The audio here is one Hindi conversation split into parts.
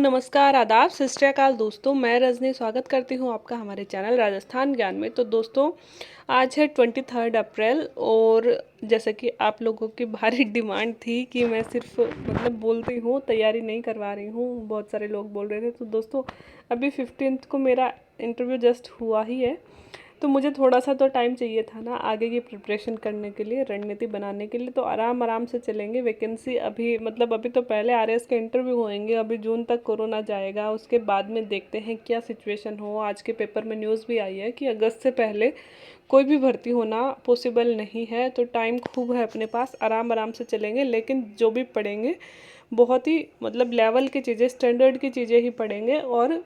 नमस्कार, आदाब, सत श्री अकाल दोस्तों। मैं रजनी स्वागत करती हूँ आपका हमारे चैनल राजस्थान ज्ञान में। तो दोस्तों, आज है 23 अप्रैल और जैसे कि आप लोगों की भारी डिमांड थी कि मैं सिर्फ बोलती हूँ, तैयारी नहीं करवा रही हूँ। बहुत सारे लोग बोल रहे थे। तो दोस्तों, अभी 15 को मेरा इंटरव्यू जस्ट हुआ ही है, तो मुझे थोड़ा सा तो टाइम चाहिए था ना आगे की प्रिपरेशन करने के लिए, रणनीति बनाने के लिए। तो आराम आराम से चलेंगे। वैकेंसी अभी तो पहले आरएएस के इंटरव्यू होंगे, अभी जून तक कोरोना जाएगा, उसके बाद में देखते हैं क्या सिचुएशन हो। आज के पेपर में न्यूज़ भी आई है कि अगस्त से पहले कोई भी भर्ती होना पॉसिबल नहीं है। तो टाइम खूब है अपने पास, आराम आराम से चलेंगे। लेकिन जो भी पढ़ेंगे बहुत ही लेवल की चीज़ें, स्टैंडर्ड की चीज़ें ही पढ़ेंगे और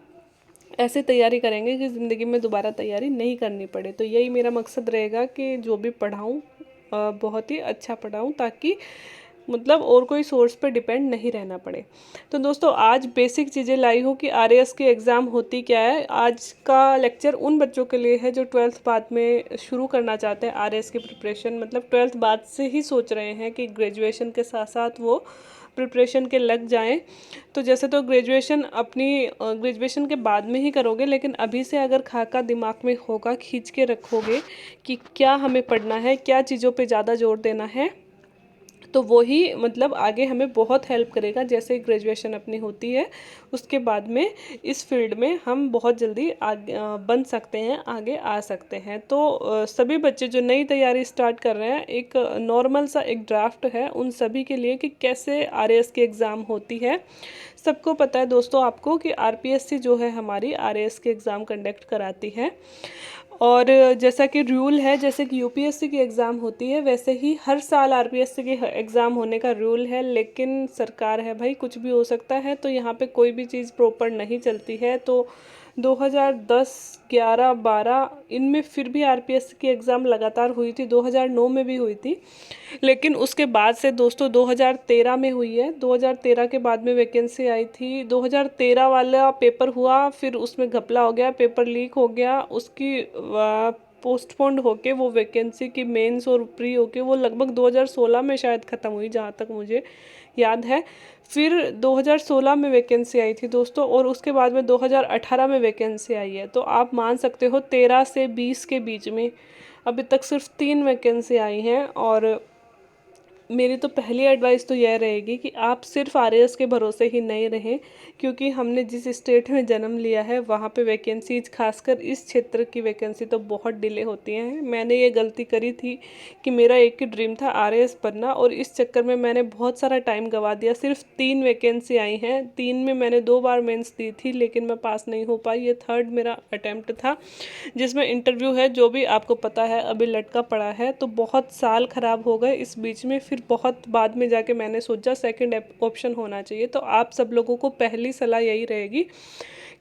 ऐसे तैयारी करेंगे कि ज़िंदगी में दोबारा तैयारी नहीं करनी पड़े। तो यही मेरा मकसद रहेगा कि जो भी पढ़ाऊँ बहुत ही अच्छा पढ़ाऊँ, ताकि और कोई सोर्स पे डिपेंड नहीं रहना पड़े। तो दोस्तों, आज बेसिक चीज़ें लाई हूँ कि आरएएस की एग्ज़ाम होती क्या है। आज का लेक्चर उन बच्चों के लिए है जो 12th बाद में शुरू करना चाहते हैं आरएएस की प्रिपरेशन, 12th बाद से ही सोच रहे हैं कि ग्रेजुएशन के साथ साथ वो प्रिपरेशन के लग जाएं। तो जैसे तो ग्रेजुएशन के बाद में ही करोगे, लेकिन अभी से अगर खाका दिमाग में होगा, खींच के रखोगे कि क्या हमें पढ़ना है, क्या चीज़ों पे ज़्यादा जोर देना है, तो वो ही आगे हमें बहुत हेल्प करेगा। जैसे ग्रेजुएशन अपनी होती है, उसके बाद में इस फील्ड में हम बहुत जल्दी आगे बन सकते हैं, आगे आ सकते हैं। तो सभी बच्चे जो नई तैयारी स्टार्ट कर रहे हैं, एक नॉर्मल सा एक ड्राफ्ट है उन सभी के लिए कि कैसे आरएएस की एग्ज़ाम होती है। सबको पता है दोस्तों आपको कि आरपीएससी जो है हमारी आरएएस की एग्ज़ाम कंडक्ट कराती है। और जैसा कि रूल है, जैसे कि यूपीएससी की एग्ज़ाम होती है, वैसे ही हर साल आरपीएससी की एग्ज़ाम होने का रूल है। लेकिन सरकार है भाई, कुछ भी हो सकता है। तो यहाँ पे कोई भी चीज़ प्रॉपर नहीं चलती है। तो 2010, 11, 12 इनमें फिर भी आरपीएससी की एग्ज़ाम लगातार हुई थी, 2009 में भी हुई थी। लेकिन उसके बाद से दोस्तों 2013 में हुई है। 2013 के बाद में वैकेंसी आई थी। 2013 वाला पेपर हुआ, फिर उसमें घपला हो गया, पेपर लीक हो गया, उसकी पोस्टपोन्ड होके वो वैकेंसी की मेंस और प्री होके वो लगभग 2016 में शायद ख़त्म हुई, जहाँ तक मुझे याद है। फिर 2016 में वैकेंसी आई थी दोस्तों, और उसके बाद में 2018 में वैकेंसी आई है। तो आप मान सकते हो 13 से 20 के बीच में अभी तक सिर्फ 3 वैकेंसी आई हैं। और मेरी तो पहली एडवाइस तो यह रहेगी कि आप सिर्फ आरएएस के भरोसे ही नहीं रहें, क्योंकि हमने जिस स्टेट में जन्म लिया है वहाँ पे वैकेंसीज, खासकर इस क्षेत्र की वैकेंसी तो बहुत डिले होती हैं। मैंने ये गलती करी थी कि मेरा एक ही ड्रीम था आरएएस बनना, और इस चक्कर में मैंने बहुत सारा टाइम गंवा दिया। सिर्फ 3 वैकेंसी आई हैं, 3 में मैंने 2 बार मेंस दी थी, लेकिन मैं पास नहीं हो पाई। ये थर्ड मेरा अटैम्प्ट था, जिसमें इंटरव्यू है, जो भी आपको पता है अभी लटका पड़ा है। तो बहुत साल ख़राब हो गए इस बीच में। फिर बहुत बाद में जाके मैंने सोचा सेकंड ऑप्शन होना चाहिए। तो आप सब लोगों को पहली सलाह यही रहेगी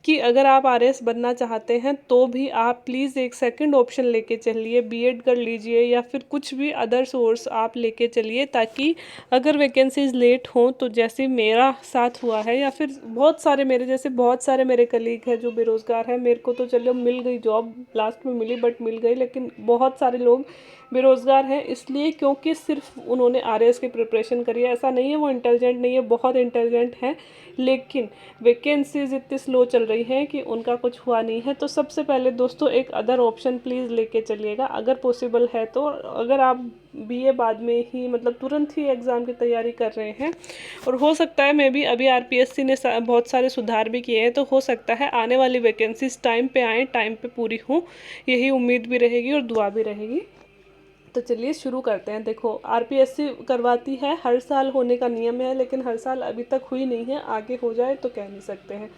कि अगर आप आरएएस बनना चाहते हैं तो भी आप प्लीज़ एक सेकंड ऑप्शन लेके चलिए, बीएड कर लीजिए या फिर कुछ भी अदर सोर्स आप लेके चलिए, ताकि अगर वैकेंसीज लेट हों तो जैसे मेरा साथ हुआ है, या फिर बहुत सारे मेरे जैसे बहुत सारे मेरे कलीग हैं जो बेरोज़गार हैं। मेरे को तो चलो मिल गई जॉब, लास्ट में मिली बट मिल गई, लेकिन बहुत सारे लोग बेरोज़गार हैं इसलिए क्योंकि सिर्फ उन्होंने आरएएस की प्रिपरेशन करी है। ऐसा नहीं है वो इंटेलिजेंट नहीं है, बहुत इंटेलिजेंट हैं, लेकिन वैकेंसीज इतनी स्लो चल रही हैं कि उनका कुछ हुआ नहीं है। तो सबसे पहले दोस्तों एक अदर ऑप्शन प्लीज़ लेके चलिएगा अगर पॉसिबल है तो। अगर आप बीए बाद में ही तुरंत ही एग्ज़ाम की तैयारी कर रहे हैं, और हो सकता है मैं भी अभी आरपीएससी ने बहुत सारे सुधार भी किए हैं, तो हो सकता है आने वाली वैकेंसीज टाइम पे आएँ, टाइम पे पूरी हों, यही उम्मीद भी रहेगी और दुआ भी रहेगी। तो चलिए शुरू करते हैं। देखो, आरपीएससी करवाती है, हर साल होने का नियम है, लेकिन हर साल अभी तक हुई नहीं है। आगे हो जाए तो कह नहीं सकते हैं।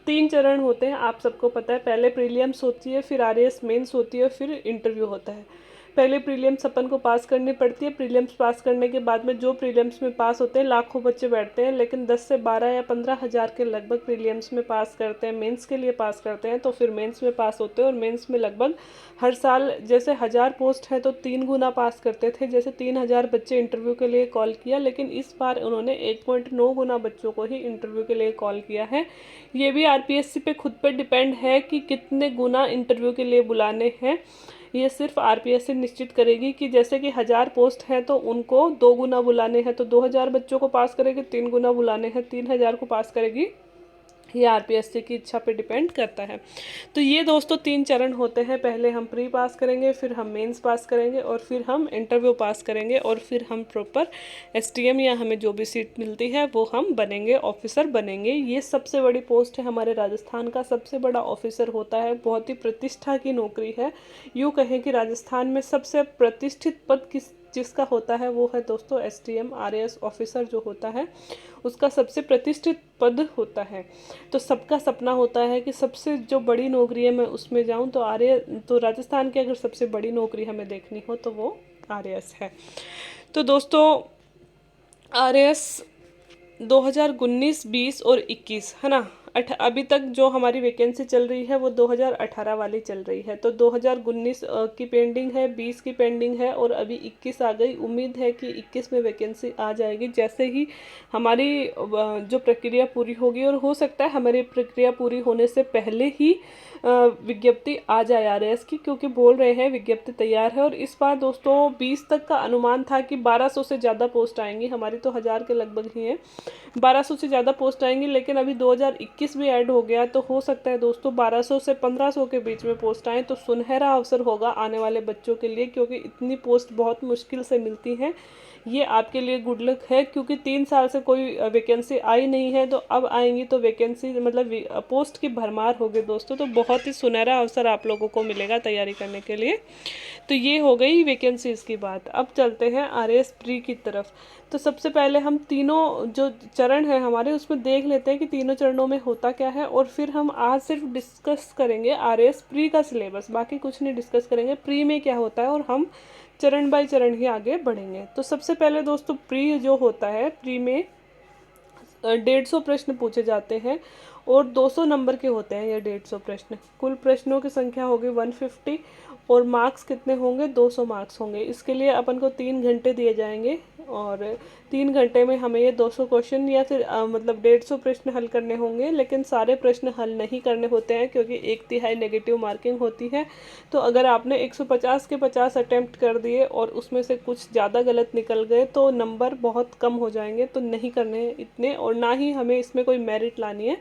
3 चरण होते हैं, आप सबको पता है। पहले प्रीलिम्स होती है, फिर आरएएस मेंस होती है, फिर इंटरव्यू होता है। पहले प्रीलिम्स अपन को पास करनी पड़ती है। प्रीलिम्स पास करने के बाद में जो प्रीलिम्स में पास होते हैं, लाखों बच्चे बैठते हैं, लेकिन 10 से 12 या 15 हज़ार के लगभग प्रीलिम्स में पास करते हैं, मेंस के लिए पास करते हैं, तो फिर मेंस में पास होते हैं। और मेंस में लगभग हर साल जैसे 1000 पोस्ट है तो 3 गुना पास करते थे। जैसे 3000 बच्चे इंटरव्यू के लिए कॉल किया, लेकिन इस बार उन्होंने 1.9 गुना बच्चों को ही इंटरव्यू के लिए कॉल किया है। ये भी आरपीएससी पे खुद पे डिपेंड है कि कितने गुना इंटरव्यू के लिए बुलाने हैं। ये सिर्फ आरपीएससी निश्चित करेगी कि जैसे कि 1000 पोस्ट है तो उनको 2 गुना बुलाने हैं, तो 2000 बच्चों को पास करेगी, 3 गुना बुलाने हैं, 3000 को पास करेगी ये आरपीएससी की इच्छा पे डिपेंड करता है। तो ये दोस्तों 3 चरण होते हैं, पहले हम प्री पास करेंगे, फिर हम मेंस पास करेंगे और फिर हम इंटरव्यू पास करेंगे और फिर हम प्रॉपर एसटीएम या हमें जो भी सीट मिलती है वो हम बनेंगे, ऑफिसर बनेंगे। ये सबसे बड़ी पोस्ट है हमारे राजस्थान का, सबसे बड़ा ऑफिसर होता है, बहुत ही प्रतिष्ठा की नौकरी है। यूँ कहें कि राजस्थान में सबसे प्रतिष्ठित पद जिसका होता है वो है दोस्तों एसटीएम, आरएएस ऑफिसर जो होता है उसका सबसे प्रतिष्ठित पद होता है। तो सबका सपना होता है कि सबसे जो बड़ी नौकरी है मैं उसमें जाऊं, तो राजस्थान की अगर सबसे बड़ी नौकरी हमें देखनी हो तो वो आरएएस है। तो दोस्तों आरएएस 2019, 20 और 21 है ना, अभी तक जो हमारी वैकेंसी चल रही है वो 2018 वाली चल रही है। तो 2019 की पेंडिंग है, 20 की पेंडिंग है और अभी 21 आ गई। उम्मीद है कि 21 में वैकेंसी आ जाएगी जैसे ही हमारी जो प्रक्रिया पूरी होगी, और हो सकता है हमारी प्रक्रिया पूरी होने से पहले ही विज्ञप्ति आ जाए आरएएस की, क्योंकि बोल रहे हैं विज्ञप्ति तैयार है। और इस बार दोस्तों 20 तक का अनुमान था कि 1200 से ज़्यादा पोस्ट आएंगी, हमारी तो 1000 के लगभग ही है, 1200 से ज़्यादा पोस्ट आएंगी। लेकिन अभी 2021 भी ऐड हो गया, तो हो सकता है दोस्तों 1200 से 1500 के बीच में पोस्ट आए, तो सुनहरा अवसर होगा आने वाले बच्चों के लिए, क्योंकि इतनी पोस्ट बहुत मुश्किल से मिलती हैं। ये आपके लिए गुड लक है, क्योंकि 3 साल से कोई वैकेंसी आई नहीं है, तो अब आएंगी तो वैकेंसी मतलब पोस्ट की भरमार होगी दोस्तों। तो बहुत ही सुनहरा अवसर आप लोगों को मिलेगा तैयारी करने के लिए। तो ये हो गई वैकेंसीज़ की बात। अब चलते हैं आरएएस प्री की तरफ। तो सबसे पहले हम तीनों जो चरण हैं हमारे उसमें देख लेते हैं कि तीनों चरणों में होता क्या है, और फिर हम आज सिर्फ डिस्कस करेंगे आरएएस प्री का सिलेबस, बाकी कुछ नहीं डिस्कस करेंगे प्री में क्या होता है, और हम चरण बाय चरण ही आगे बढ़ेंगे। तो सबसे पहले दोस्तों प्री जो होता है, प्री में 150 प्रश्न पूछे जाते हैं और 200 नंबर के होते हैं ये 150 प्रश्न। कुल प्रश्नों की संख्या होगी 150 और मार्क्स कितने होंगे, 200 मार्क्स होंगे। इसके लिए अपन को 3 घंटे दिए जाएंगे और 3 घंटे में हमें ये 200 क्वेश्चन या फिर मतलब 150 प्रश्न हल करने होंगे। लेकिन सारे प्रश्न हल नहीं करने होते हैं, क्योंकि 1/3 नेगेटिव मार्किंग होती है। तो अगर आपने 150 के 50 अटैम्प्ट कर दिए और उसमें से कुछ ज़्यादा गलत निकल गए तो नंबर बहुत कम हो जाएंगे, तो नहीं करने हैं इतने, और ना ही हमें इसमें कोई मेरिट लानी है,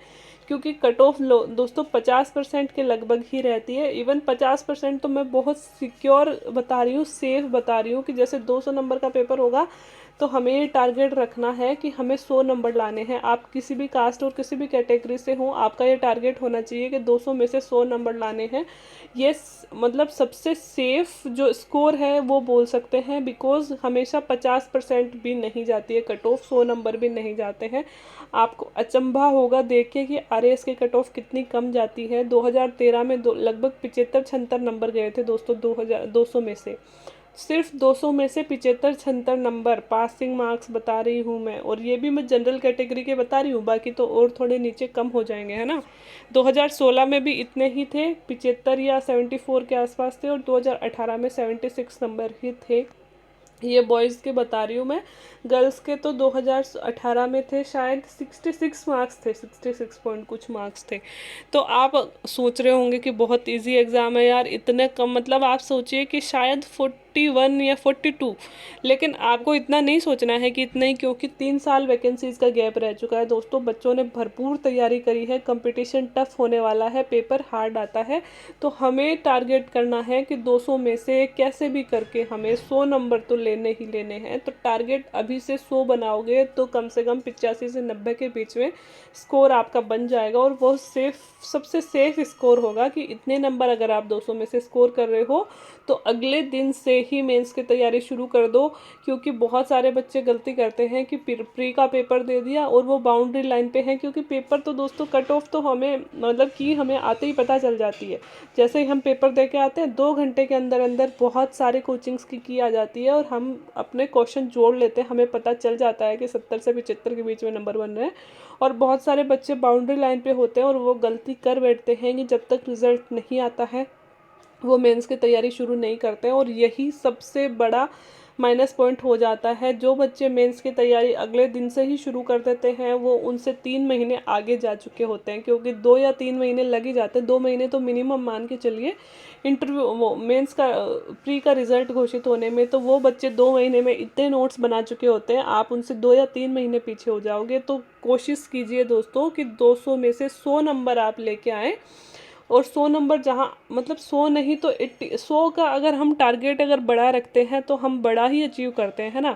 क्योंकि कट ऑफ लो दोस्तों 50% के लगभग ही रहती है। इवन 50% तो मैं बहुत सिक्योर बता रही हूँ, सेफ बता रही हूँ, कि जैसे 200 नंबर का पेपर होगा तो हमें ये टारगेट रखना है कि हमें 100 नंबर लाने हैं। आप किसी भी कास्ट और किसी भी कैटेगरी से हो, आपका ये टारगेट होना चाहिए कि 200 में से 100 नंबर लाने हैं। ये मतलब सबसे सेफ जो स्कोर है वो बोल सकते हैं, बिकॉज हमेशा 50% भी नहीं जाती है कट ऑफ, 100 नंबर भी नहीं जाते हैं। आपको अचंभा होगा देख के कि आरएएस की कट ऑफ कितनी कम जाती है। 2013 में लगभग 75-76 नंबर गए थे दोस्तों, 200 में से सिर्फ 200 में से 75-76 नंबर पासिंग मार्क्स बता रही हूँ मैं, और ये भी मैं जनरल कैटेगरी के बता रही हूँ, बाकी तो और थोड़े नीचे कम हो जाएंगे, है ना। 2016 में भी इतने ही थे, 75 या 74 के आसपास थे, और 2018 में 76 नंबर ही थे। ये बॉयज़ के बता रही हूँ मैं। गर्ल्स के तो 2018 में थे शायद 66 मार्क्स थे, 66 पॉइंट कुछ मार्क्स थे। तो आप सोच रहे होंगे कि बहुत इजी एग्ज़ाम है यार, इतने कम, मतलब आप सोचिए कि शायद 41 या 42, लेकिन आपको इतना नहीं सोचना है कि इतना ही, क्योंकि 3 साल वैकेंसीज़ का गैप रह चुका है दोस्तों। बच्चों ने भरपूर तैयारी करी है, कंपटीशन टफ होने वाला है, पेपर हार्ड आता है। तो हमें टारगेट करना है कि 200 में से कैसे भी करके हमें 100 नंबर तो लेने ही लेने हैं। तो टारगेट अभी से 100 बनाओगे तो कम से कम 85 से 90 के बीच में स्कोर आपका बन जाएगा, और वो सबसे सेफ स्कोर होगा कि इतने नंबर अगर आप 200 में से स्कोर कर रहे हो तो अगले दिन से ही मेंस की तैयारी शुरू कर दो। क्योंकि बहुत सारे बच्चे गलती करते हैं कि प्री का पेपर दे दिया और वो बाउंड्री लाइन पे हैं, क्योंकि पेपर तो दोस्तों कट ऑफ तो हमें मतलब कि हमें आते ही पता चल जाती है। जैसे ही हम पेपर दे के आते हैं 2 घंटे के अंदर अंदर बहुत सारे कोचिंग्स की आ जाती है, और हम अपने क्वेश्चन जोड़ लेते हैं, हमें पता चल जाता है कि 70 से 75 के बीच में नंबर बन रहे हैं। और बहुत सारे बच्चे बाउंड्री लाइन पे होते हैं और वो गलती कर बैठते हैं कि जब तक रिजल्ट नहीं आता है वो मेंस की तैयारी शुरू नहीं करते हैं। और यही सबसे बड़ा माइनस पॉइंट हो जाता है। जो बच्चे मेंस की तैयारी अगले दिन से ही शुरू कर देते हैं वो उनसे 3 महीने आगे जा चुके होते हैं, क्योंकि 2 या 3 महीने लग ही जाते हैं। 2 महीने तो मिनिमम मान के चलिए इंटरव्यू वो मेंस का प्री का रिजल्ट घोषित होने में। तो वो बच्चे 2 महीने में इतने नोट्स बना चुके होते हैं, आप उनसे 2 या 3 महीने पीछे हो जाओगे। तो कोशिश कीजिए दोस्तों कि 200 में से 100 नंबर आप लेके आएँ। और 100 नंबर जहाँ मतलब 100 नहीं तो 100 का अगर हम टारगेट अगर बड़ा रखते हैं तो हम बड़ा ही अचीव करते हैं, है ना।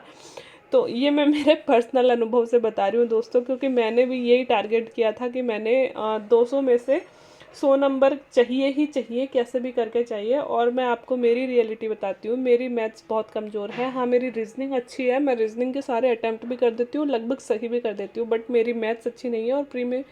तो ये मैं मेरे पर्सनल अनुभव से बता रही हूँ दोस्तों, क्योंकि मैंने भी यही टारगेट किया था कि मैंने 200 में से 100 नंबर चाहिए ही चाहिए, कैसे भी करके चाहिए। और मैं आपको मेरी रियलिटी बताती हूँ, मेरी मैथ्स बहुत कमज़ोर है। हाँ, मेरी रीजनिंग अच्छी है, मैं रीजनिंग के सारे अटैम्प्ट भी कर देती हूँ, लगभग सही भी कर देती हूँ, बट मेरी मैथ्स अच्छी नहीं है और प्री में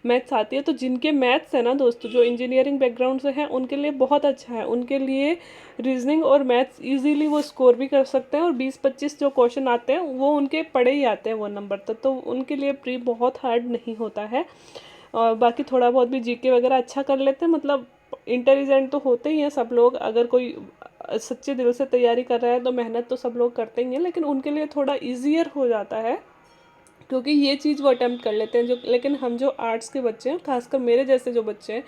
मैथ्स आती है। तो जिनके मैथ्स है ना दोस्तों, जो इंजीनियरिंग बैकग्राउंड से हैं, उनके लिए बहुत अच्छा है। उनके लिए रीजनिंग और मैथ्स इजीली वो स्कोर भी कर सकते हैं, और 20-25 जो क्वेश्चन आते हैं वो उनके पढ़े ही आते हैं वो नंबर तक। तो उनके लिए प्री बहुत हार्ड नहीं होता है। और बाकी थोड़ा बहुत भी जीके वगैरह अच्छा कर लेते हैं, मतलब इंटेलिजेंट तो होते ही हैं सब लोग। अगर कोई सच्चे दिल से तैयारी कर रहा है तो मेहनत तो सब लोग करते ही हैं, लेकिन उनके लिए थोड़ा ईजियर हो जाता है, क्योंकि ये चीज़ वो अटेम्प्ट कर लेते हैं। जो लेकिन हम जो आर्ट्स के बच्चे हैं, खासकर मेरे जैसे जो बच्चे हैं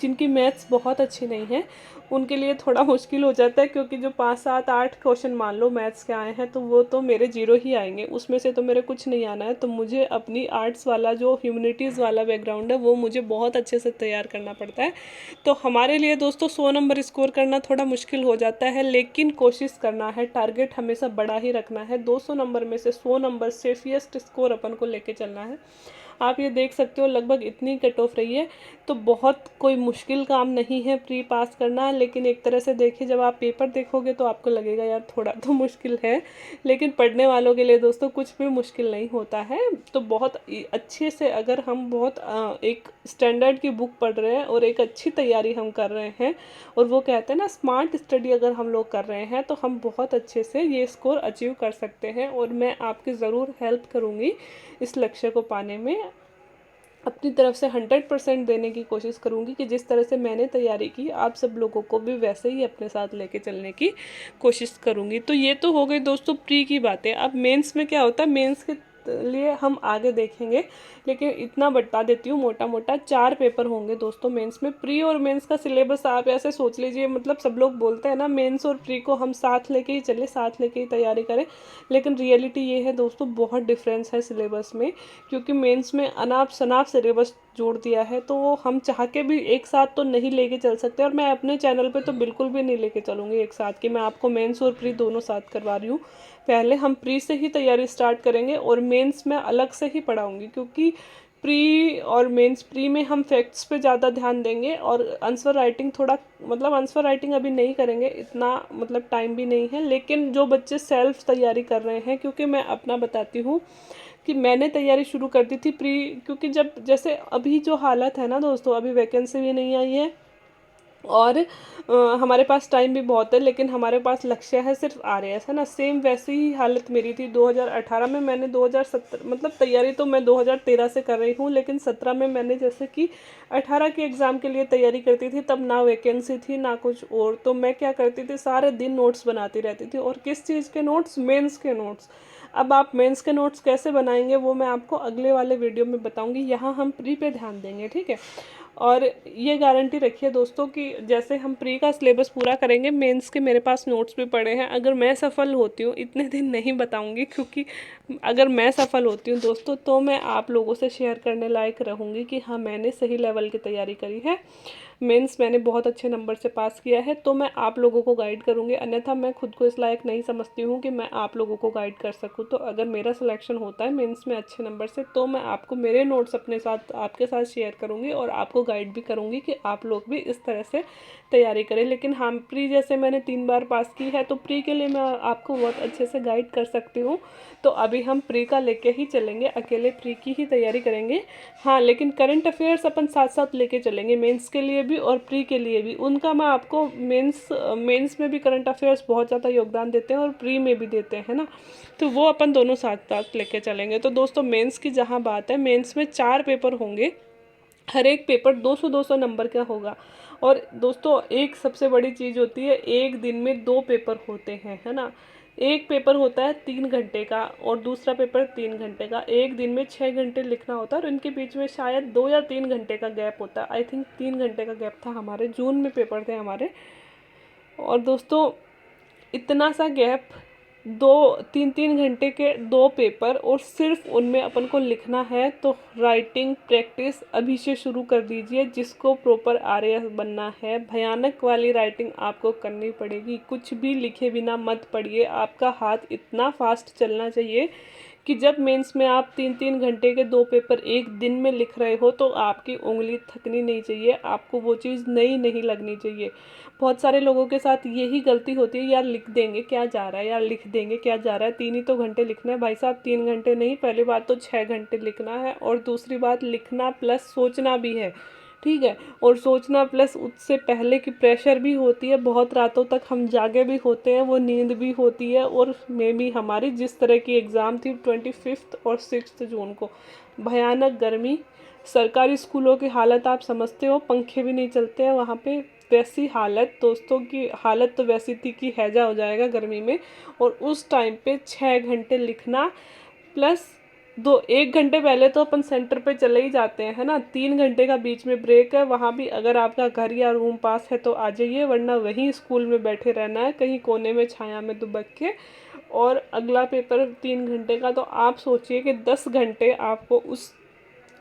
जिनकी मैथ्स बहुत अच्छी नहीं है, उनके लिए थोड़ा मुश्किल हो जाता है। क्योंकि जो 5, 7, 8 क्वेश्चन मान लो मैथ्स के आए हैं, तो वो तो मेरे जीरो ही आएंगे, उसमें से तो मेरे कुछ नहीं आना है। तो मुझे अपनी आर्ट्स वाला जो ह्यूमैनिटीज़ वाला बैकग्राउंड है वो मुझे बहुत अच्छे से तैयार करना पड़ता है। तो हमारे लिए दोस्तों 100 नंबर स्कोर करना थोड़ा मुश्किल हो जाता है, लेकिन कोशिश करना है, टारगेट हमेशा बड़ा ही रखना है। 200 नंबर में से 100 नंबर सेफिएस्ट स्कोर अपन को लेके चलना है। आप ये देख सकते हो लगभग इतनी कट ऑफ रही है। तो बहुत कोई मुश्किल काम नहीं है प्री पास करना, लेकिन एक तरह से देखिए जब आप पेपर देखोगे तो आपको लगेगा यार थोड़ा तो मुश्किल है, लेकिन पढ़ने वालों के लिए दोस्तों कुछ भी मुश्किल नहीं होता है। तो बहुत अच्छे से अगर हम बहुत एक स्टैंडर्ड की बुक पढ़ रहे हैं और एक अच्छी तैयारी हम कर रहे हैं, और वो कहते हैं ना स्मार्ट स्टडी अगर हम लोग कर रहे हैं, तो हम बहुत अच्छे से ये स्कोर अचीव कर सकते हैं। और मैं आपकी ज़रूर हेल्प करूँगी इस लक्ष्य को पाने में। अपनी तरफ से 100% देने की कोशिश करूँगी कि जिस तरह से मैंने तैयारी की आप सब लोगों को भी वैसे ही अपने साथ लेके चलने की कोशिश करूँगी। तो ये तो हो गई दोस्तों प्री की बातें। अब मेंस में क्या होता है, मेंस के लिए हम आगे देखेंगे, लेकिन इतना बता देती हूँ मोटा मोटा 4 पेपर होंगे दोस्तों मेंस में। प्री और मेंस का सिलेबस आप ऐसे सोच लीजिए, मतलब सब लोग बोलते हैं ना मेंस और प्री को हम साथ लेके ही चले, साथ लेके ही तैयारी करें, लेकिन रियलिटी ये है दोस्तों बहुत डिफरेंस है सिलेबस में। क्योंकि मेंस में अनाप शनाप सिलेबस जोड़ दिया है, तो वो हम चाह के भी एक साथ तो नहीं लेके चल सकते। और मैं अपने चैनल पे तो बिल्कुल भी नहीं लेके चलूँगी एक साथ कि मैं आपको मेंस और प्री दोनों साथ करवा रही हूँ। पहले हम प्री से ही तैयारी स्टार्ट करेंगे और मेंस में अलग से ही पढ़ाऊँगी, क्योंकि प्री और मेंस प्री में हम फैक्ट्स पे ज़्यादा ध्यान देंगे, और आंसर राइटिंग थोड़ा मतलब आंसर राइटिंग अभी नहीं करेंगे, इतना मतलब टाइम भी नहीं है। लेकिन जो बच्चे सेल्फ तैयारी कर रहे हैं, क्योंकि मैं अपना बताती हूँ कि मैंने तैयारी शुरू कर दी थी प्री, क्योंकि जब जैसे अभी जो हालत है ना दोस्तों, अभी वैकेंसी भी नहीं आई है और हमारे पास टाइम भी बहुत है, लेकिन हमारे पास लक्ष्य है सिर्फ आरएएस, है ना। सेम वैसी ही हालत मेरी थी 2018 में। मैंने 2017 मतलब तैयारी तो मैं 2013 से कर रही हूँ, लेकिन 17 में मैंने जैसे कि 18 के एग्ज़ाम के लिए तैयारी करती थी, तब ना वैकेंसी थी ना कुछ और। तो मैं क्या करती थी, सारे दिन नोट्स बनाती रहती थी। और किस चीज़ के नोट्स, मेंस के नोट्स। अब आप मेंस के नोट्स कैसे बनाएंगे वो मैं आपको अगले वाले वीडियो में बताऊंगी। यहाँ हम प्री पे ध्यान देंगे, ठीक है। और ये गारंटी रखिए दोस्तों कि जैसे हम प्री का सिलेबस पूरा करेंगे, मेंस के मेरे पास नोट्स भी पड़े हैं। अगर मैं सफल होती हूँ, इतने दिन नहीं बताऊंगी, क्योंकि अगर मैं सफल होती हूँ दोस्तों तो मैं आप लोगों से शेयर करने लायक रहूँगी कि हाँ मैंने सही लेवल की तैयारी करी है, मेंस मैंने बहुत अच्छे नंबर से पास किया है, तो मैं आप लोगों को गाइड करूँगी। अन्यथा मैं खुद को इस लायक नहीं समझती हूँ कि मैं आप लोगों को गाइड कर सकूँ। तो अगर मेरा सिलेक्शन होता है मेंस में अच्छे नंबर से, तो मैं आपको मेरे नोट्स अपने साथ आपके साथ शेयर करूँगी और आपको गाइड भी करूँगी कि आप लोग भी इस तरह से तैयारी करें। लेकिन हाँ, प्री जैसे मैंने 3 बार पास की है, तो प्री के लिए मैं आपको बहुत अच्छे से गाइड कर सकती हूँ। तो अभी हम प्री का लेके ही चलेंगे, अकेले प्री की ही तैयारी करेंगे। हाँ, लेकिन करंट अफेयर्स अपन साथ साथ लेके चलेंगे, मेंस के लिए भी और प्री के लिए भी। उनका मैं आपको मेंस में भी करंट अफेयर्स बहुत ज़्यादा योगदान देते हैं और प्री में भी देते हैं ना, तो वो अपन दोनों साथ साथ लेके चलेंगे। तो दोस्तों मेंस की जहाँ बात है, मेंस में 4 पेपर होंगे, हर एक पेपर 200-200 नंबर का होगा। और दोस्तों एक सबसे बड़ी चीज़ होती है, एक दिन में 2 पेपर होते हैं, है ना। एक पेपर होता है 3 घंटे का और दूसरा पेपर 3 घंटे का। एक दिन में 6 घंटे लिखना होता है और इनके बीच में शायद 2 या 3 घंटे का गैप होता है। आई थिंक 3 घंटे का गैप था हमारे, जून में पेपर थे हमारे। और दोस्तों इतना सा गैप, 2 3 3 घंटे के 2 पेपर, और सिर्फ उनमें अपन को लिखना है। तो राइटिंग प्रैक्टिस अभी से शुरू कर दीजिए। जिसको प्रॉपर आर्य बनना है, भयानक वाली राइटिंग आपको करनी पड़ेगी। कुछ भी लिखे बिना मत पढ़िए। आपका हाथ इतना फास्ट चलना चाहिए कि जब मेंस में आप 3 3 घंटे के 2 पेपर एक दिन में लिख रहे हो तो आपकी उंगली थकनी नहीं चाहिए, आपको वो चीज़ नई नहीं लगनी चाहिए। बहुत सारे लोगों के साथ यही गलती होती है, यार लिख देंगे क्या जा रहा है, यार लिख देंगे क्या जा रहा है, 3 ही तो घंटे लिखना है। भाई साहब 3 घंटे नहीं, पहली बात तो 6 घंटे लिखना है, और दूसरी बात लिखना प्लस सोचना भी है, ठीक है। और सोचना प्लस उससे पहले की प्रेशर भी होती है, बहुत रातों तक हम जागे भी होते हैं, वो नींद भी होती है। और मे भी हमारी जिस तरह की एग्ज़ाम थी 25 और 6 जून को, भयानक गर्मी, सरकारी स्कूलों की हालत आप समझते हो, पंखे भी नहीं चलते हैं वहाँ पे। वैसी हालत, दोस्तों की हालत तो वैसी थी कि हैजा हो जाएगा गर्मी में। और उस टाइम पे 6 घंटे लिखना प्लस 1 घंटे पहले तो अपन सेंटर पे चले ही जाते हैं, है ना। 3 घंटे का बीच में ब्रेक है, वहाँ भी अगर आपका घर या रूम पास है तो आ जाइए, वरना वहीं स्कूल में बैठे रहना है कहीं कोने में छाया में दुबक के। और अगला पेपर 3 घंटे का, तो आप सोचिए कि 10 घंटे आपको उस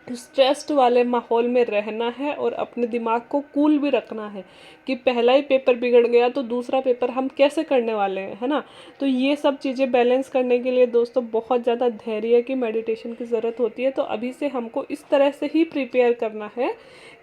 स्ट्रेस्ड वाले माहौल में रहना है और अपने दिमाग को कूल भी रखना है कि पहला ही पेपर बिगड़ गया तो दूसरा पेपर हम कैसे करने वाले हैं, है ना। तो ये सब चीज़ें बैलेंस करने के लिए दोस्तों बहुत ज़्यादा धैर्य की, मेडिटेशन की ज़रूरत होती है। तो अभी से हमको इस तरह से ही प्रिपेयर करना है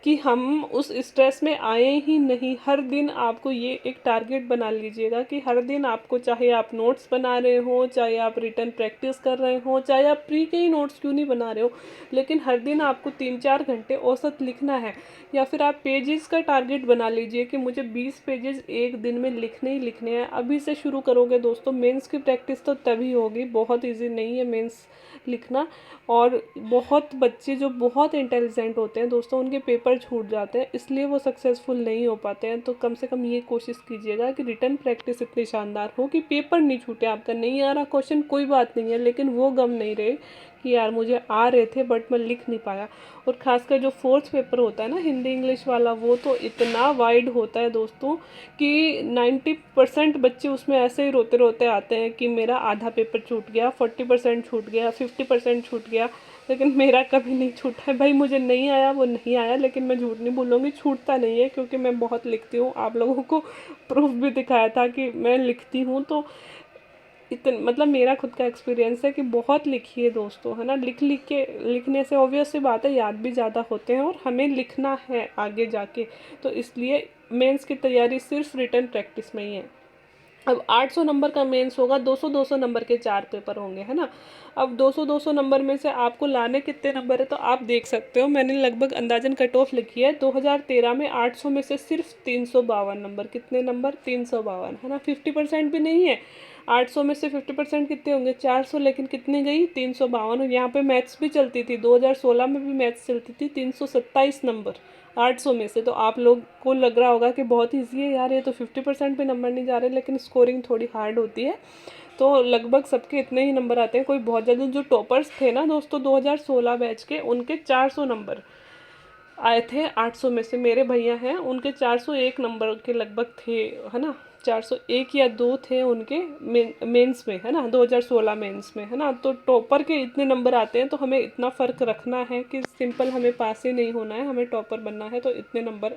कि हम उस स्ट्रेस में आए ही नहीं। हर दिन आपको ये एक टारगेट बना लीजिएगा कि हर दिन आपको, चाहे आप नोट्स बना रहे हो, चाहे आप रिटन प्रैक्टिस कर रहे हो, चाहे आप प्री के ही नोट्स क्यों नहीं बना रहे हो, लेकिन हर दिन आपको 3 4 घंटे औसत लिखना है। या फिर आप पेजेस का टारगेट बना लीजिए कि मुझे 20 पेजेस एक दिन में लिखने ही लिखने हैं। अभी से शुरू करोगे दोस्तों, मेंस की प्रैक्टिस तो तभी होगी। बहुत इजी नहीं है मेंस लिखना। और बहुत बच्चे जो बहुत इंटेलिजेंट होते हैं दोस्तों, उनके पेपर छूट जाते हैं, इसलिए वो सक्सेसफुल नहीं हो पाते हैं। तो कम से कम ये कोशिश कीजिएगा कि रिटन प्रैक्टिस इतनी शानदार हो कि पेपर नहीं छूटे आपका। नहीं आ रहा क्वेश्चन कोई बात नहीं है, लेकिन वो गम नहीं रहे कि यार मुझे आ रहे थे बट मैं लिख नहीं पाया। और ख़ासकर जो फोर्थ पेपर होता है ना, हिंदी इंग्लिश वाला, वो तो इतना वाइड होता है दोस्तों कि 90% बच्चे उसमें ऐसे ही रोते रोते आते हैं कि मेरा आधा पेपर छूट गया, 40% छूट गया, 50% छूट गया। लेकिन मेरा कभी नहीं छूटा है भाई, मुझे नहीं आया वो नहीं आया, लेकिन मैं झूठ नहीं बोलूँगी, छूटता नहीं है क्योंकि मैं बहुत लिखती हूँ। आप लोगों को प्रूफ भी दिखाया था कि मैं लिखती हूँ। तो इतन मतलब मेरा खुद का एक्सपीरियंस है कि बहुत लिखिए दोस्तों, है ना। लिख लिख के, लिखने से ऑब्वियस सी बात है याद भी ज़्यादा होते हैं और हमें लिखना है आगे जाके। तो इसलिए मेंस की तैयारी सिर्फ रिटन प्रैक्टिस में ही है। अब 800 नंबर का मेंस होगा, 200 नंबर के 4 पेपर होंगे, है ना। अब 200 नंबर में से आपको लाने कितने नंबर है तो आप देख सकते हो। मैंने लगभग अंदाजन कट ऑफ लिखी है। 2013 में 800 में से सिर्फ 352 नंबर, कितने नंबर, 352, है ना। 50% भी नहीं है। 800 में से 50% कितने होंगे, 400, लेकिन कितने गई, 352। और यहाँ पे मैथ्स भी चलती थी, 2016 में भी मैथ्स चलती थी, 327 नंबर 800 में से। तो आप लोग को लग रहा होगा कि बहुत ईजी है यार, ये तो 50% पे नंबर नहीं जा रहे, लेकिन स्कोरिंग थोड़ी हार्ड होती है। तो लगभग सबके इतने ही नंबर आते हैं, कोई बहुत ज़्यादा। जो टॉपर्स थे ना दोस्तों 2016 बैच के, उनके 400 नंबर आए थे 800 में से। मेरे भैया हैं, उनके 401 नंबर के लगभग थे, है ना। 401 या 2 थे उनके मेंस में, है ना, 2016 मेंस में, है ना। तो टॉपर के इतने नंबर आते हैं, तो हमें इतना फ़र्क रखना है कि सिंपल हमें पास ही नहीं होना है, हमें टॉपर बनना है। तो इतने नंबर,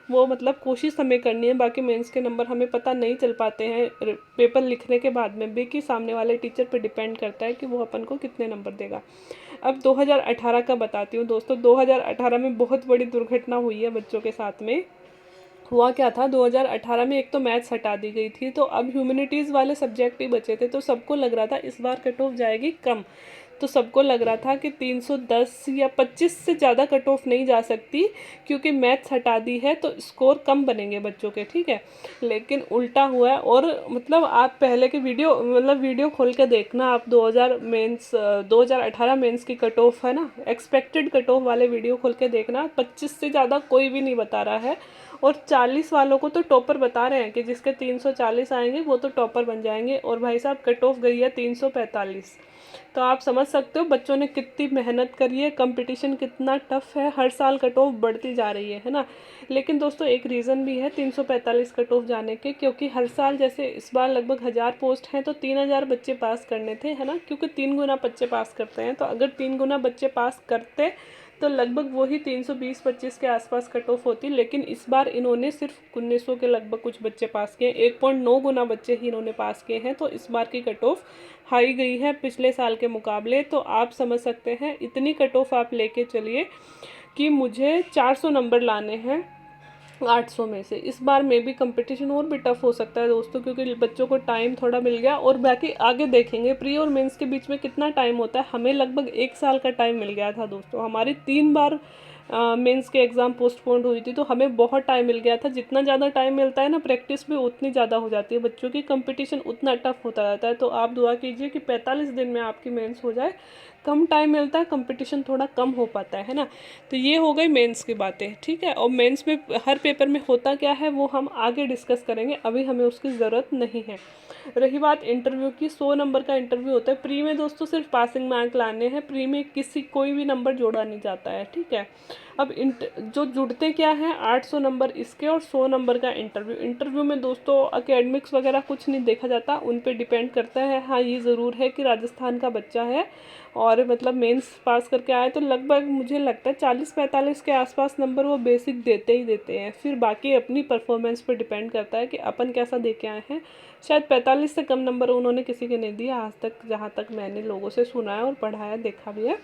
वो मतलब कोशिश हमें करनी है। बाकी मेंस के नंबर हमें पता नहीं चल पाते हैं पेपर लिखने के बाद में भी, कि सामने वाले टीचर पे डिपेंड करता है कि वो अपन को कितने नंबर देगा। अब 2018 का बताती हूँ दोस्तों। 2018 में बहुत बड़ी दुर्घटना हुई है बच्चों के साथ में। हुआ क्या था, 2018 में एक तो मैथ्स हटा दी गई थी, तो अब ह्यूमैनिटीज़ वाले सब्जेक्ट ही बचे थे। तो सबको लग रहा था इस बार कट ऑफ जाएगी कम, तो सबको लग रहा था कि 310 या 25 से ज़्यादा कट ऑफ नहीं जा सकती, क्योंकि मैथ्स हटा दी है तो स्कोर कम बनेंगे बच्चों के, ठीक है। लेकिन उल्टा हुआ है। और मतलब आप पहले के वीडियो खोल के देखना आप, 2018 मेंस की कट ऑफ है ना, एक्सपेक्टेड कट ऑफ वाले वीडियो खोल के देखना, 25 से ज़्यादा कोई भी नहीं बता रहा है। और 40 वालों को तो टॉपर बता रहे हैं कि जिसके 340 आएंगे वो तो टॉपर बन जाएंगे, और भाई साहब कट ऑफ गई है 345। तो आप समझ सकते हो बच्चों ने कितनी मेहनत करी है, कंपटीशन कितना टफ है, हर साल कट ऑफ बढ़ती जा रही है ना। लेकिन दोस्तों एक रीज़न भी है 345 कट ऑफ जाने के, क्योंकि हर साल जैसे इस बार लगभग 1000 पोस्ट हैं तो 3000 बच्चे पास करने थे, है ना, क्योंकि 3 गुना बच्चे पास करते हैं। तो अगर 3 गुना बच्चे पास करते तो लगभग वही 320-25 के आसपास कट ऑफ होती। लेकिन इस बार इन्होंने सिर्फ 1900 के लगभग कुछ बच्चे पास किए, 1.9 गुना बच्चे ही इन्होंने पास किए हैं। तो इस बार की कट ऑफ हाई गई है पिछले साल के मुकाबले। तो आप समझ सकते हैं इतनी कट ऑफ आप लेके चलिए कि मुझे 400 नंबर लाने हैं 800 में से। इस बार में भी कंपटीशन और भी टफ हो सकता है दोस्तों, क्योंकि बच्चों को टाइम थोड़ा मिल गया। और बाकी आगे देखेंगे प्री और मेंस के बीच में कितना टाइम होता है। हमें लगभग 1 साल का टाइम मिल गया था दोस्तों, हमारी 3 बार मेंस के एग्ज़ाम पोस्टपोन्ड हुई थी, तो हमें बहुत टाइम मिल गया था। जितना ज़्यादा टाइम मिलता है ना, प्रैक्टिस भी उतनी ज़्यादा हो जाती है बच्चों की, कंपटीशन उतना टफ होता जाता है। तो आप दुआ कीजिए कि 45 दिन में आपकी मेंस हो जाए। कम टाइम मिलता है, कंपटीशन थोड़ा कम हो पाता है ना। तो ये हो गई मेंस की बातें, ठीक है। और मेंस में हर पेपर में होता क्या है वो हम आगे डिस्कस करेंगे, अभी हमें उसकी ज़रूरत नहीं है। रही बात इंटरव्यू की, 100 नंबर का इंटरव्यू होता है। प्री में दोस्तों सिर्फ पासिंग मार्क लाने हैं, प्री में कोई भी नंबर जोड़ा नहीं जाता है, ठीक है। अब जो जुड़ते क्या हैं, 800 नंबर इसके और 100 नंबर का इंटरव्यू में दोस्तों एकेडमिक्स वगैरह कुछ नहीं देखा जाता, उन पे डिपेंड करता है। हाँ ये ज़रूर है कि राजस्थान का बच्चा है और मतलब मेंस पास करके आए तो लगभग मुझे लगता है 40-45 के आसपास नंबर वो बेसिक देते ही देते हैं। फिर बाकी अपनी परफॉर्मेंस पे डिपेंड करता है कि अपन कैसा दे के आए हैं। शायद 45 से कम नंबर उन्होंने किसी के नहीं दिया आज तक, जहाँ तक मैंने लोगों से सुना है और पढ़ाया देखा भी है।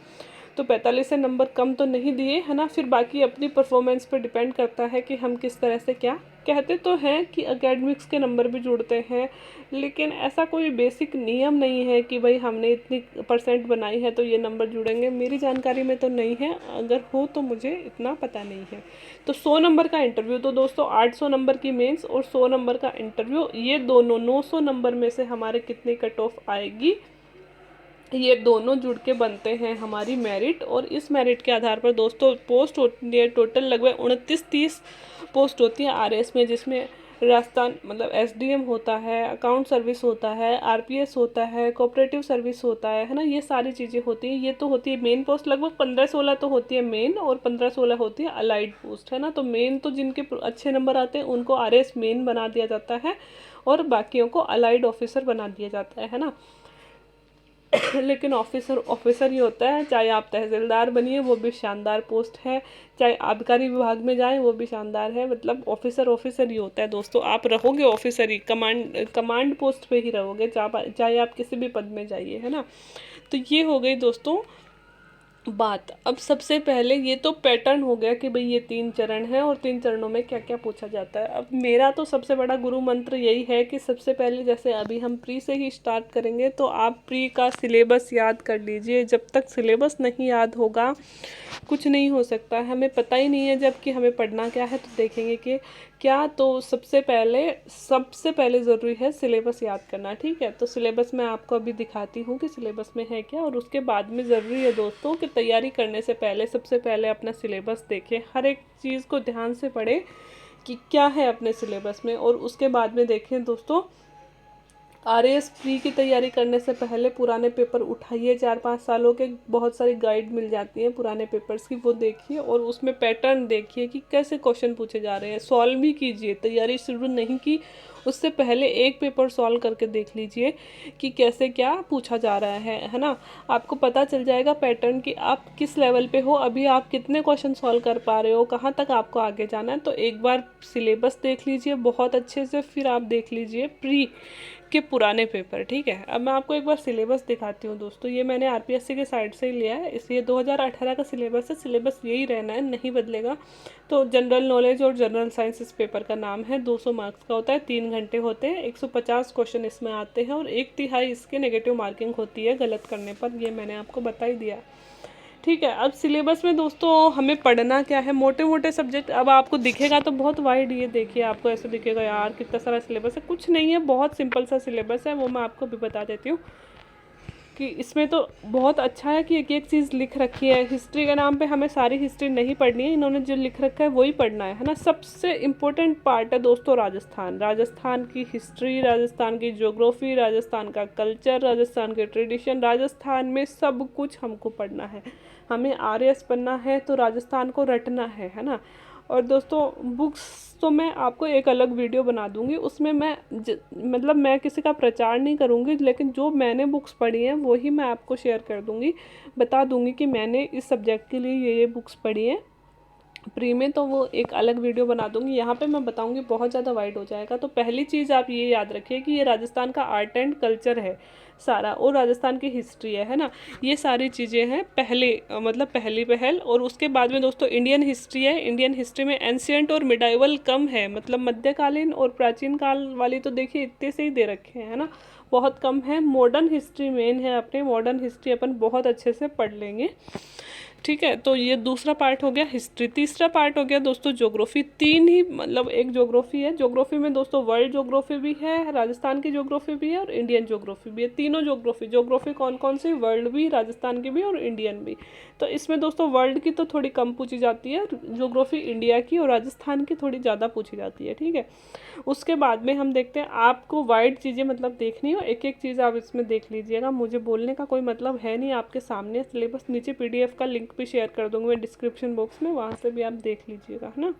तो 45 से नंबर कम तो नहीं दिए, है ना। फिर बाकी अपनी परफॉर्मेंस पे डिपेंड करता है कि हम किस तरह से क्या कहते। तो हैं कि एकेडमिक्स के नंबर भी जुड़ते हैं, लेकिन ऐसा कोई बेसिक नियम नहीं है कि भाई हमने इतनी परसेंट बनाई है तो ये नंबर जुड़ेंगे। मेरी जानकारी में तो नहीं है, अगर हो तो मुझे इतना पता नहीं है। तो 100 नंबर का इंटरव्यू, तो दोस्तों 800 नंबर की मेंस और 100 नंबर का इंटरव्यू, ये दोनों 900 नंबर में से हमारे कितनी कट ऑफ आएगी, ये दोनों जुड़ के बनते हैं हमारी मेरिट। और इस मेरिट के आधार पर दोस्तों पोस्ट होती है टोटल लगभग 29-30 पोस्ट होती है आरएस में, जिसमें राजस्थान मतलब एसडीएम होता है, अकाउंट सर्विस होता है, आरपीएस होता है, कोऑपरेटिव सर्विस होता है ना। ये सारी चीज़ें होती हैं। ये तो होती है मेन पोस्ट, लगभग 15-16 तो होती है मेन और 15-16 होती है अलाइड पोस्ट, है ना। तो मेन तो जिनके अच्छे नंबर आते हैं उनको आरएस मेन बना दिया जाता है और बाकियों को अलाइड ऑफिसर बना दिया जाता है ना। लेकिन ऑफिसर ही होता है, चाहे आप तहसीलदार बनिए वो भी शानदार पोस्ट है, चाहे आबकारी विभाग में जाएं वो भी शानदार है। मतलब ऑफिसर ही होता है दोस्तों। आप रहोगे ऑफिसर ही, कमांड पोस्ट पे ही रहोगे, चाहे आप किसी भी पद में जाइए, है ना। तो ये हो गई दोस्तों बात। अब सबसे पहले ये तो पैटर्न हो गया कि भाई ये 3 चरण है और 3 चरणों में क्या क्या पूछा जाता है। अब मेरा तो सबसे बड़ा गुरु मंत्र यही है कि सबसे पहले जैसे अभी हम प्री से ही स्टार्ट करेंगे, तो आप प्री का सिलेबस याद कर लीजिए। जब तक सिलेबस नहीं याद होगा कुछ नहीं हो सकता। हमें पता ही नहीं है जब कि हमें पढ़ना क्या है, तो देखेंगे कि क्या। तो सबसे पहले ज़रूरी है सिलेबस याद करना, ठीक है। तो सिलेबस मैं आपको अभी दिखाती हूँ कि सिलेबस में है क्या, और उसके बाद में ज़रूरी है दोस्तों कि तैयारी करने से पहले सबसे पहले अपना सिलेबस देखें, हर एक चीज़ को ध्यान से पढ़ें कि क्या है अपने सिलेबस में, और उसके बाद में देखें दोस्तों आरएएस प्री की तैयारी करने से पहले पुराने पेपर उठाइए, 4-5 सालों के बहुत सारी गाइड मिल जाती हैं पुराने पेपर्स की, वो देखिए और उसमें पैटर्न देखिए कि कैसे क्वेश्चन पूछे जा रहे हैं, सॉल्व भी कीजिए। तैयारी शुरू नहीं की उससे पहले एक पेपर सॉल्व करके देख लीजिए कि कैसे क्या पूछा जा रहा है ना। आपको पता चल जाएगा पैटर्न कि आप किस लेवल पे हो, अभी आप कितने क्वेश्चन सॉल्व कर पा रहे हो, कहाँ तक आपको आगे जाना है। तो एक बार सिलेबस देख लीजिए बहुत अच्छे से, फिर आप देख लीजिए प्री के पुराने पेपर। ठीक है, अब मैं आपको एक बार सिलेबस दिखाती हूँ दोस्तों। ये मैंने आरपीएससी के साइट से ही लिया है, इसलिए 2018 का सिलेबस है, सिलेबस यही रहना है, नहीं बदलेगा। तो जनरल नॉलेज और जनरल साइंस इस पेपर का नाम है। 200 मार्क्स का होता है, 3 घंटे होते हैं, 150 क्वेश्चन इसमें आते हैं और 1/3 इसके नेगेटिव मार्किंग होती है गलत करने पर। ये मैंने आपको बता ही दिया। ठीक है, अब सिलेबस में दोस्तों हमें पढ़ना क्या है, मोटे मोटे सब्जेक्ट। अब आपको दिखेगा तो बहुत वाइड, ये देखिए आपको ऐसे दिखेगा यार कितना सारा सिलेबस है, कुछ नहीं है, बहुत सिंपल सा सिलेबस है। वो मैं आपको भी बता देती हूँ कि इसमें तो बहुत अच्छा है कि एक एक चीज़ लिख रखी है। हिस्ट्री के नाम पे हमें सारी हिस्ट्री नहीं पढ़नी है, इन्होंने जो लिख रखा है वही पढ़ना है ना। सबसे इम्पोर्टेंट पार्ट है दोस्तों राजस्थान, राजस्थान की हिस्ट्री, राजस्थान की ज्योग्राफी, राजस्थान का कल्चर, राजस्थान के ट्रेडिशन, राजस्थान में सब कुछ हमको पढ़ना है। हमें आरएस बनना है तो राजस्थान को रटना है ना। और दोस्तों बुक्स तो मैं आपको एक अलग वीडियो बना दूंगी, उसमें मैं मतलब मैं किसी का प्रचार नहीं करूंगी, लेकिन जो मैंने बुक्स पढ़ी हैं वही मैं आपको शेयर कर दूंगी, बता दूंगी कि मैंने इस सब्जेक्ट के लिए ये बुक्स पढ़ी हैं प्री में। तो वो एक अलग वीडियो बना दूंगी, यहाँ पे मैं बताऊंगी, बहुत ज़्यादा वाइड हो जाएगा। तो पहली चीज़ आप ये याद रखिए कि ये राजस्थान का आर्ट एंड कल्चर है सारा, और राजस्थान की हिस्ट्री है ना। ये सारी चीज़ें हैं पहले, मतलब पहली पहल। और उसके बाद में दोस्तों इंडियन हिस्ट्री है। इंडियन हिस्ट्री में एंशियंट और मिडाइवल कम है, मतलब मध्यकालीन और प्राचीन काल वाली तो देखिए इतने से ही दे रखे हैं, है ना, बहुत कम है। मॉडर्न हिस्ट्री मेन है, अपने मॉडर्न हिस्ट्री अपन बहुत अच्छे से पढ़ लेंगे। ठीक है, तो ये दूसरा पार्ट हो गया हिस्ट्री। तीसरा पार्ट हो गया दोस्तों ज्योग्राफी। तीन ही मतलब एक ज्योग्राफी है। ज्योग्राफी में दोस्तों वर्ल्ड ज्योग्राफी भी है, राजस्थान की ज्योग्राफी भी है और इंडियन ज्योग्राफी भी है। तीनों ज्योग्राफी, ज्योग्राफी कौन कौन सी, वर्ल्ड भी, राजस्थान की भी और इंडियन भी। तो इसमें दोस्तों वर्ल्ड की तो थोड़ी कम पूछी जाती है, ज्योग्राफी इंडिया की और राजस्थान की थोड़ी ज़्यादा पूछी जाती है। ठीक है, उसके बाद में हम देखते हैं, आपको वाइड चीज़ें मतलब देखनी हो, एक एक चीज़ आप इसमें देख लीजिएगा। मुझे बोलने का कोई मतलब है नहीं, आपके सामने सिलेबस, नीचे पीडीएफ का लिंक भी शेयर कर दूंगी मैं डिस्क्रिप्शन बॉक्स में, वहाँ से भी आप देख लीजिएगा, है ना।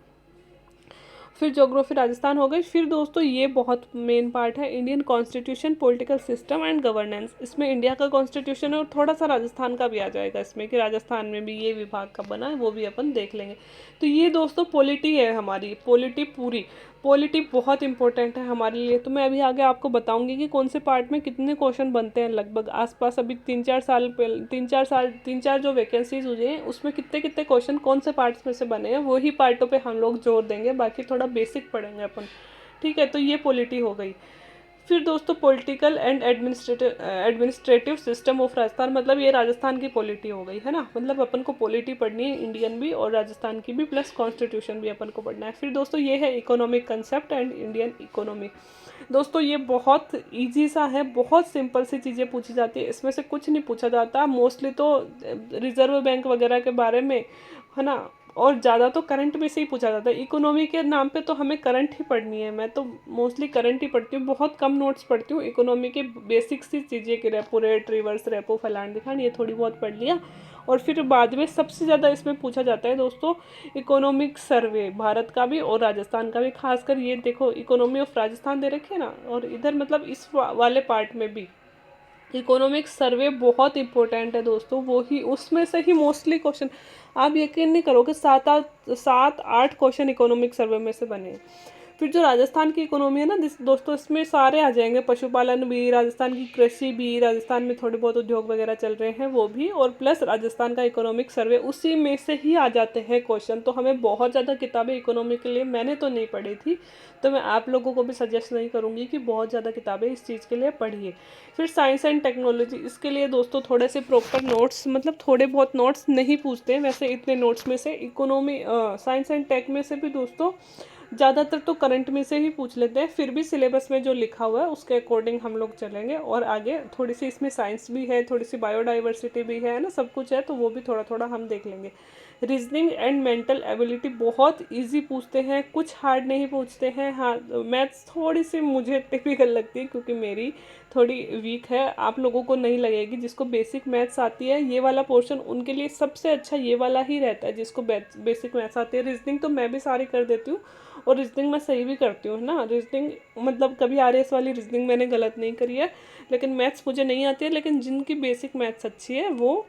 फिर ज्योग्राफी राजस्थान हो गई। फिर दोस्तों ये बहुत मेन पार्ट है, Indian constitution, political system and governance. इसमें इंडिया का कॉन्स्टिट्यूशन है और थोड़ा सा राजस्थान का भी आ जाएगा इसमें, कि राजस्थान में भी ये विभाग कब बना है वो भी अपन देख लेंगे। तो ये दोस्तों पॉलिटी है हमारी, पॉलिटी पूरी, पॉलिटी बहुत इंपॉर्टेंट है हमारे लिए। तो मैं अभी आगे आपको बताऊंगी कि कौन से पार्ट में कितने क्वेश्चन बनते हैं लगभग आसपास। अभी 3-4 जो वैकेंसीज हुई हैं उसमें कितने कितने क्वेश्चन कौन से पार्ट्स में से बने हैं, वही पार्टों पे हम लोग जोर देंगे, बाकी थोड़ा बेसिक पढ़ेंगे अपन। ठीक है, तो ये पॉलिटी हो गई। फिर दोस्तों political and administrative system of Rajasthan, मतलब ये राजस्थान की पॉलिटी हो गई, है ना। मतलब अपन को पॉलिटी पढ़नी है, इंडियन भी और राजस्थान की भी, प्लस कॉन्स्टिट्यूशन भी अपन को पढ़ना है। फिर दोस्तों ये है economic concept and Indian economy. दोस्तों ये बहुत इजी सा है, बहुत सिंपल सी चीज़ें पूछी जाती है, इसमें से कुछ नहीं पूछा जाता मोस्टली, तो रिजर्व बैंक वगैरह के बारे में, है ना। और ज़्यादा तो करंट में से ही पूछा जाता है। इकोनॉमी के नाम पे तो हमें करंट ही पढ़नी है, मैं तो मोस्टली करंट ही पढ़ती हूँ, बहुत कम नोट्स पढ़ती हूँ। इकोनॉमी के बेसिक सी चीज़ें कि रेपो रेट, रिवर्स रेपो, फलान दिखान, ये थोड़ी बहुत पढ़ लिया। और फिर बाद में सबसे ज़्यादा इसमें पूछा जाता है दोस्तों इकोनॉमिक सर्वे, भारत का भी और राजस्थान का भी। खासकर ये देखो इकोनॉमी ऑफ राजस्थान दे रखे ना, और इधर मतलब इस वाले पार्ट में भी इकोनॉमिक सर्वे बहुत इंपॉर्टेंट है दोस्तों, वो ही उसमें से ही मोस्टली क्वेश्चन, आप यकीन नहीं करोगे 7-8 क्वेश्चन इकोनॉमिक सर्वे में से बने। फिर जो राजस्थान की इकोनॉमी है ना दोस्तों, इसमें सारे आ जाएंगे, पशुपालन भी, राजस्थान की कृषि भी, राजस्थान में थोड़े बहुत उद्योग वगैरह चल रहे हैं वो भी, और प्लस राजस्थान का इकोनॉमिक सर्वे, उसी में से ही आ जाते हैं क्वेश्चन। तो हमें बहुत ज़्यादा किताबें इकोनॉमी के लिए, मैंने तो नहीं पढ़ी थी, तो मैं आप लोगों को भी सजेस्ट नहीं करूँगी कि बहुत ज़्यादा किताबें इस चीज़ के लिए पढ़िए। फिर साइंस एंड टेक्नोलॉजी, इसके लिए दोस्तों थोड़े से प्रॉपर नोट्स, मतलब थोड़े बहुत नोट्स नहीं पूछते हैं वैसे इतने नोट्स में से। इकोनॉमी साइंस एंड टेक में से भी दोस्तों ज़्यादातर तो करंट में से ही पूछ लेते हैं, फिर भी सिलेबस में जो लिखा हुआ है उसके अकॉर्डिंग हम लोग चलेंगे। और आगे थोड़ी सी इसमें साइंस भी है, थोड़ी सी बायोडाइवर्सिटी भी है ना, सब कुछ है, तो वो भी थोड़ा थोड़ा हम देख लेंगे। रीजनिंग एंड मेंटल एबिलिटी बहुत इजी पूछते हैं, कुछ हार्ड नहीं पूछते हैं। हाँ, मैथ्स थोड़ी सी मुझे टिपिकल लगती है क्योंकि मेरी थोड़ी वीक है, आप लोगों को नहीं लगेगी। जिसको बेसिक मैथ्स आती है ये वाला पोर्शन उनके लिए सबसे अच्छा ये वाला ही रहता है, जिसको बेसिक मैथ्स आती है। रीजनिंग तो मैं भी सारी कर देती हूँ और रीजनिंग मैं सही भी करती हूँ ना। रीजनिंग मतलब कभी आरएस वाली रीजनिंग मैंने गलत नहीं करी है, लेकिन मैथ्स मुझे नहीं आती है। लेकिन जिनकी बेसिक मैथ्स अच्छी है वो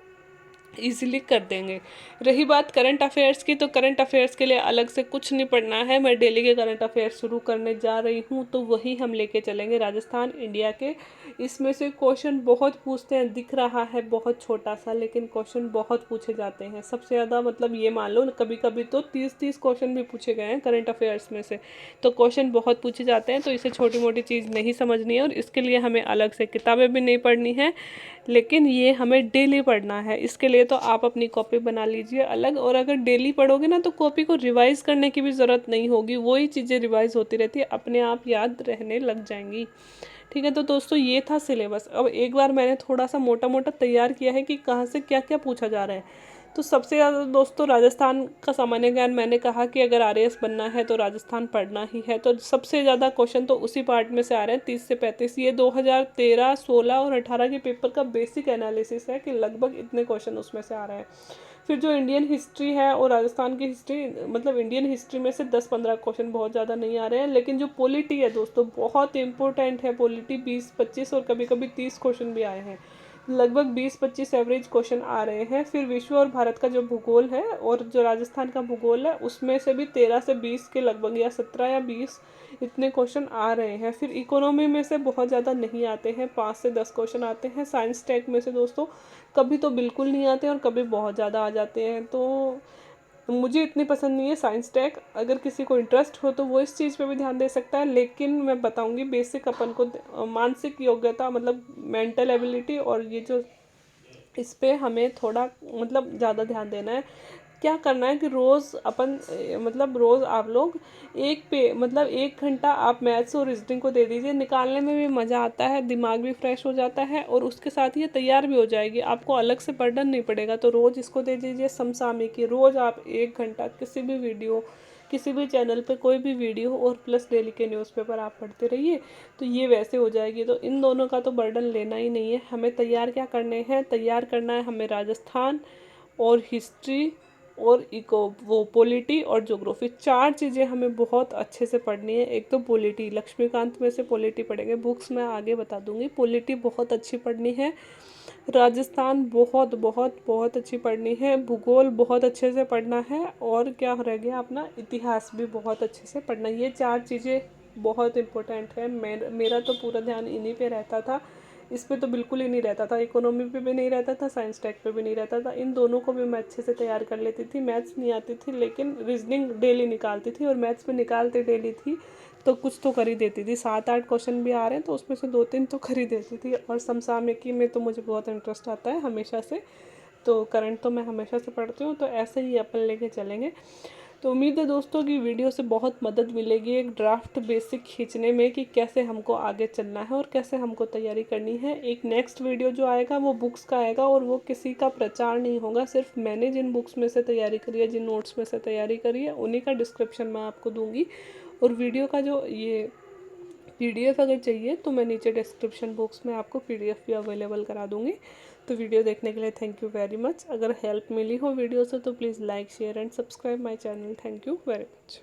ईज़िली कर देंगे। रही बात करंट अफेयर्स की, तो करंट अफेयर्स के लिए अलग से कुछ नहीं पढ़ना है। मैं डेली के करंट अफेयर्स शुरू करने जा रही हूँ, तो वही हम लेके चलेंगे राजस्थान इंडिया के। इसमें से क्वेश्चन बहुत पूछते हैं, दिख रहा है बहुत छोटा सा, लेकिन क्वेश्चन बहुत पूछे जाते हैं। सबसे ज़्यादा मतलब ये मान लो कभी कभी तो 30-30 क्वेश्चन भी पूछे गए हैं करंट अफेयर्स में से। तो क्वेश्चन बहुत पूछे जाते हैं, तो इसे छोटी मोटी चीज़ नहीं समझनी है, और इसके लिए हमें अलग से किताबें भी नहीं पढ़नी है, लेकिन ये हमें डेली पढ़ना है। इसके लिए तो आप अपनी कॉपी बना लीजिए अलग, और अगर डेली पढ़ोगे ना तो कॉपी को रिवाइज करने की भी ज़रूरत नहीं होगी, वही चीज़ें रिवाइज होती रहती है, अपने आप याद रहने लग जाएंगी। ठीक है, तो दोस्तों ये था सिलेबस। अब एक बार मैंने थोड़ा सा मोटा मोटा तैयार किया है कि कहाँ से क्या क्या पूछा जा रहा है। तो सबसे ज़्यादा दोस्तों राजस्थान का सामान्य ज्ञान, मैंने कहा कि अगर आरएएस बनना है तो राजस्थान पढ़ना ही है, तो सबसे ज़्यादा क्वेश्चन तो उसी पार्ट में से आ रहे हैं, 30 से 35। ये 2013, 16 और 18 के पेपर का बेसिक एनालिसिस है कि लगभग इतने क्वेश्चन उसमें से आ रहे हैं। फिर जो इंडियन हिस्ट्री है और राजस्थान की हिस्ट्री, मतलब इंडियन हिस्ट्री में से 10-15 क्वेश्चन बहुत ज़्यादा नहीं आ रहे हैं, लेकिन जो पॉलिटी है दोस्तों बहुत इंपॉर्टेंट है। पॉलिटी 20-25 और कभी कभी 30 क्वेश्चन भी आए हैं, लगभग 20-25 एवरेज क्वेश्चन आ रहे हैं। फिर विश्व और भारत का जो भूगोल है और जो राजस्थान का भूगोल है, उसमें से भी 13 से 20 के लगभग, या 17 या 20 इतने क्वेश्चन आ रहे हैं। फिर इकोनॉमी में से बहुत ज़्यादा नहीं आते हैं, 5 से 10 क्वेश्चन आते हैं। साइंस टेक में से दोस्तों कभी तो बिल्कुल नहीं आते और कभी बहुत ज़्यादा आ जाते हैं। तो मुझे इतनी पसंद नहीं है साइंस टेक। अगर किसी को इंटरेस्ट हो तो वो इस चीज़ पे भी ध्यान दे सकता है, लेकिन मैं बताऊंगी बेसिक अपन को मानसिक योग्यता, मतलब मेंटल एबिलिटी, और ये जो इस पे हमें थोड़ा मतलब ज़्यादा ध्यान देना है। क्या करना है कि रोज़ अपन मतलब रोज़ आप लोग एक पे मतलब 1 घंटा आप मैथ्स और रीजनिंग को दे दीजिए। निकालने में भी मज़ा आता है, दिमाग भी फ्रेश हो जाता है, और उसके साथ ये तैयार भी हो जाएगी, आपको अलग से बर्डन नहीं पड़ेगा। तो रोज़ इसको दे दीजिए समसामयिकी। रोज़ आप 1 घंटा किसी भी वीडियो, किसी भी चैनल पे कोई भी वीडियो, और प्लस डेली के न्यूज़पेपर आप पढ़ते रहिए, तो ये वैसे हो जाएगी। तो इन दोनों का तो बर्डन लेना ही नहीं है। हमें तैयार क्या करने हैं, तैयार करना है हमें राजस्थान और हिस्ट्री और इको वो पॉलिटी और ज्योग्राफी, 4 चीज़ें हमें बहुत अच्छे से पढ़नी है। एक तो पॉलिटी, लक्ष्मीकांत में से पॉलिटी पढ़ेंगे, बुक्स मैं आगे बता दूंगी। पॉलिटी बहुत अच्छी पढ़नी है, राजस्थान बहुत बहुत बहुत अच्छी पढ़नी है, भूगोल बहुत अच्छे से पढ़ना है, और क्या रह गया अपना इतिहास भी बहुत अच्छे से पढ़ना है। ये 4 चीज़ें बहुत इंपॉर्टेंट है। मेरा तो पूरा ध्यान इन्हीं पे रहता था, इस पे तो बिल्कुल ही नहीं रहता था। इकोनॉमी पे भी नहीं रहता था, साइंस टेक पे भी नहीं रहता था। इन दोनों को भी मैं अच्छे से तैयार कर लेती थी। मैथ्स नहीं आती थी, लेकिन रीजनिंग डेली निकालती थी, और मैथ्स में निकालते डेली थी तो कुछ तो कर ही देती थी। 7-8 क्वेश्चन भी आ रहे हैं तो उसमें से 2-3 तो कर ही देती थी। और समसामयिकी में तो मुझे बहुत इंटरेस्ट आता है हमेशा से, तो करंट तो मैं हमेशा से पढ़ती हूँ, तो ऐसे ही अपन लेके चलेंगे। तो उम्मीद है दोस्तों की वीडियो से बहुत मदद मिलेगी एक ड्राफ्ट बेसिक खींचने में कि कैसे हमको आगे चलना है और कैसे हमको तैयारी करनी है। एक नेक्स्ट वीडियो जो आएगा वो बुक्स का आएगा, और वो किसी का प्रचार नहीं होगा, सिर्फ मैंने जिन बुक्स में से तैयारी करी है, जिन नोट्स में से तैयारी करी है, उन्हीं का डिस्क्रिप्शन मैं आपको दूंगी। और वीडियो का जो ये पीडीएफ अगर चाहिए तो मैं नीचे डिस्क्रिप्शन बॉक्स में आपको पीडीएफ भी अवेलेबल करा दूंगी। तो वीडियो देखने के लिए थैंक यू वेरी मच। अगर हेल्प मिली हो वीडियो से तो please like share and subscribe my channel. Thank you very much.